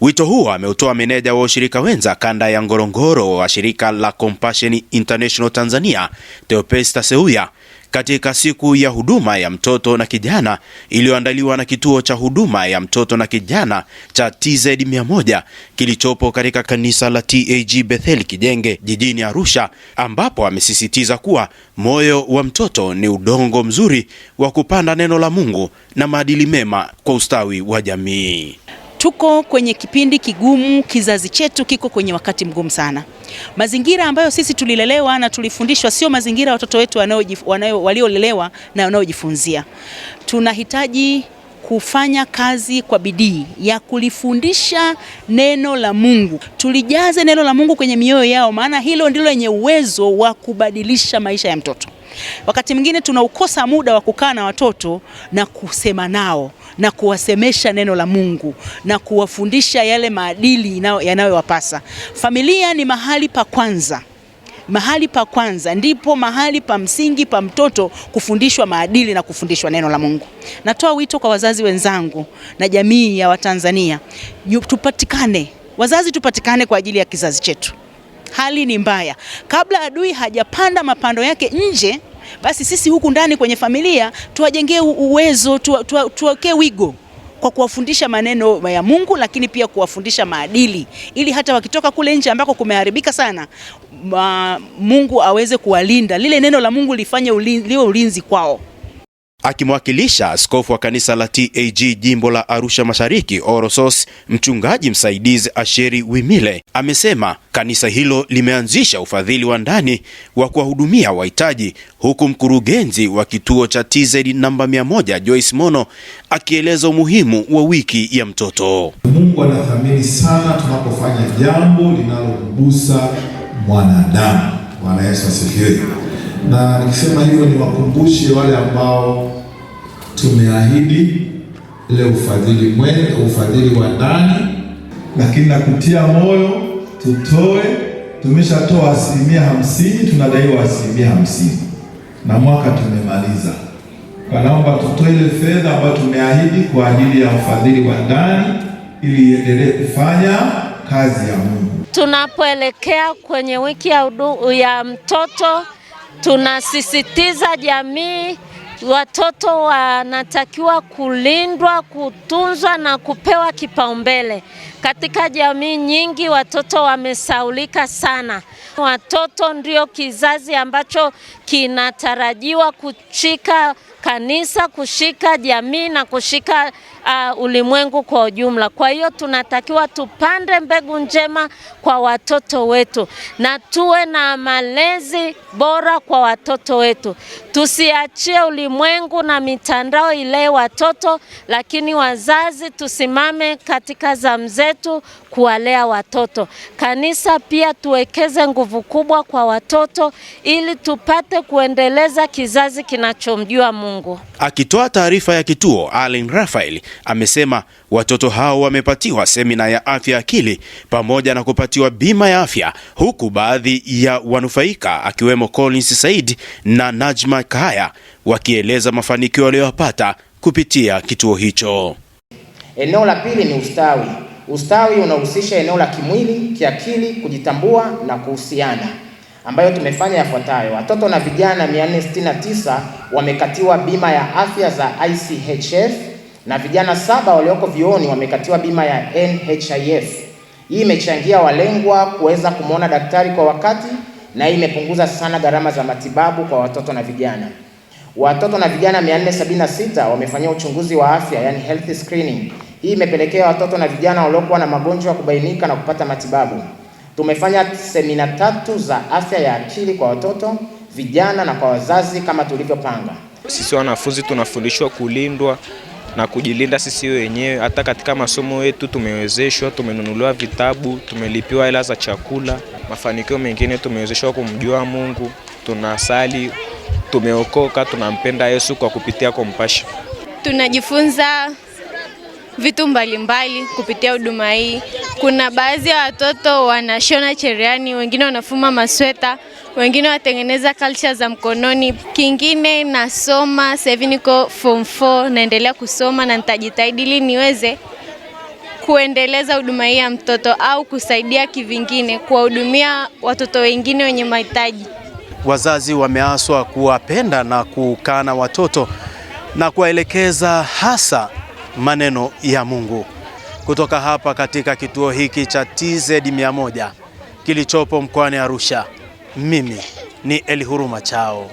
Wito huo ameutoa meneja wa ushirika wenza kanda ya Ngorongoro wa shirika la Compassion International Tanzania, Theopesta Seuya, katika siku ya huduma ya mtoto na kijana iliyoandaliwa na kituo cha huduma ya mtoto na kijana cha TZ100 kilichopo katika kanisa la TAG Bethel Kijenge jijini Arusha, ambapo amesisitiza kuwa moyo wa mtoto ni udongo mzuri wa kupanda neno la Mungu na maadili mema kwa ustawi wa jamii. Tuko kwenye kipindi kigumu, kizazi chetu kiko kwenye wakati mgumu sana. Mazingira ambayo sisi tulilelewa na tulifundishwa sio mazingira watoto wetu waliolelewa na wanaojifunzia. Tunahitaji kufanya kazi kwa bidii ya kulifundisha neno la Mungu. Tulijaze neno la Mungu kwenye mioyo yao, maana hilo ndilo lenye uwezo wa kubadilisha maisha ya mtoto. Wakati mwingine tunaukosa muda wa kukaa na watoto na kusema nao na kuwasemesha neno la Mungu na kuwafundisha yale maadili yanayowapasa. Familia ni mahali pa kwanza. Mahali pa kwanza ndipo mahali pa msingi pa mtoto kufundishwa maadili na kufundishwa neno la Mungu. Natoa wito kwa wazazi wenzangu na jamii ya Watanzania, wazazi tupatikane kwa ajili ya kizazi chetu. Hali ni mbaya. Kabla adui hajapanda mapando yake nje, basi sisi huku ndani kwenye familia tuwajengee uwezo, tuwekee wigo kwa kuwafundisha maneno ya Mungu, lakini pia kuwafundisha maadili, ili hata wakitoka kule nje ambako kumeharibika sana, Mungu aweze kuwalinda, lile neno la Mungu lifanye liwe ulinzi kwao. Akimwakilisha askofu wa kanisa la TAG jimbo la Arusha Mashariki Orosos, mchungaji msaidizi Asheri Wimile amesema kanisa hilo limeanzisha ufadhili wa ndani wa kuwahudumia wahitaji, huku mkurugenzi wa kituo cha TZ namba 100 Joyce Mono akieleza umuhimu wa wiki ya mtoto. Mungu anathamini sana tunapofanya jambo linalomgusa mwanadamu. Bwana Yesu asifiwe. Na nikisema hivyo niwakumbushe wale ambao tumeahidi ile ufadhili wa ndani, lakini nakutia moyo tutoe. Tumeshatoa 50%, tunadaiwa 50% na mwaka tumemaliza. Naomba tutoe ile fedha ambayo tumeahidi kwa ajili ya ufadhili wa ndani ili iendelee kufanya kazi ya Mungu. Tunapoelekea kwenye wiki ya mtoto, tunasisitiza jamii, watoto wanatakiwa kulindwa, kutunzwa na kupewa kipaumbele. Katika jamii nyingi watoto wamesaulika sana. Watoto ndio kizazi ambacho kinatarajiwa kushika kanisa, kushika jamii na kushika ulimwengu kwa ujumla. Kwa hiyo tunatakiwa tupande mbegu njema kwa watoto wetu na tuwe na malezi bora kwa watoto wetu. Tusiachie ulimwengu na mitandao ile watoto, lakini wazazi tusimame katika zamu zetu kuwalea watoto. Kanisa pia tuwekeze nguvu kubwa kwa watoto ili tupate kuendeleza kizazi kinachomjua Mungu. Akitoa taarifa ya kituo, Allen Raphael amesema watoto hao wamepatiwa semina ya afya akili pamoja na kupatiwa bima ya afya, huku baadhi ya wanufaika akiwemo Collins Said na Najma Kahaya wakieleza mafanikio waliyopata kupitia kituo hicho. Eneo la pili ni ustawi. Ustawi unahusisha eneo la kimwili, kiakili, kujitambua na kuhusiana, ambayo tumefanya yafuatayo. Watoto na vijana 469 wamekatiwa bima ya afya za ICHF na vijana 7 walioko vioni wamekatiwa bima ya NHIF. Hii imechangia walengwa kuweza kumwona daktari kwa wakati, na hii imepunguza sana gharama za matibabu kwa watoto na vijana. Watoto na vijana 476 wamefanyia uchunguzi wa afya, yani health screening. Hii imepelekea watoto na vijana waliokuwa na magonjwa kubainika na kupata matibabu. Tumefanya semina 3 za afya ya akili kwa watoto, vijana na kwa wazazi kama tulivyopanga. Sisi wanafunzi tunafundishwa kulindwa na kujilinda sisi wenyewe. Hata katika masomo yetu tumewezeshwa, tumenunuliwa vitabu, tumelipiwa hela za chakula. Mafanikio mengine tumewezeshwa kumjua Mungu, tunasali, tumeokoka, tunampenda Yesu kwa kupitia Compassion. Tunajifunza vitu mbalimbali kupitia huduma hii. Kuna baadhi ya watoto wanashona cherehani, wengine wanafuma masweta, wengine watengeneza culture za mkononi. Kingine nasoma, sasa hivi niko form 4, naendelea kusoma na nitajitahidi ili niweze kuendeleza huduma hii ya mtoto au kusaidia kivingine kuwahudumia watoto wengine wenye mahitaji. Wazazi wameaswa kuwapenda na kukaa na watoto na kuwaelekeza hasa maneno ya Mungu. Kutoka hapa katika kituo hiki cha TZ100 kilichopo mkoani Arusha, mimi ni Elihuruma Chao.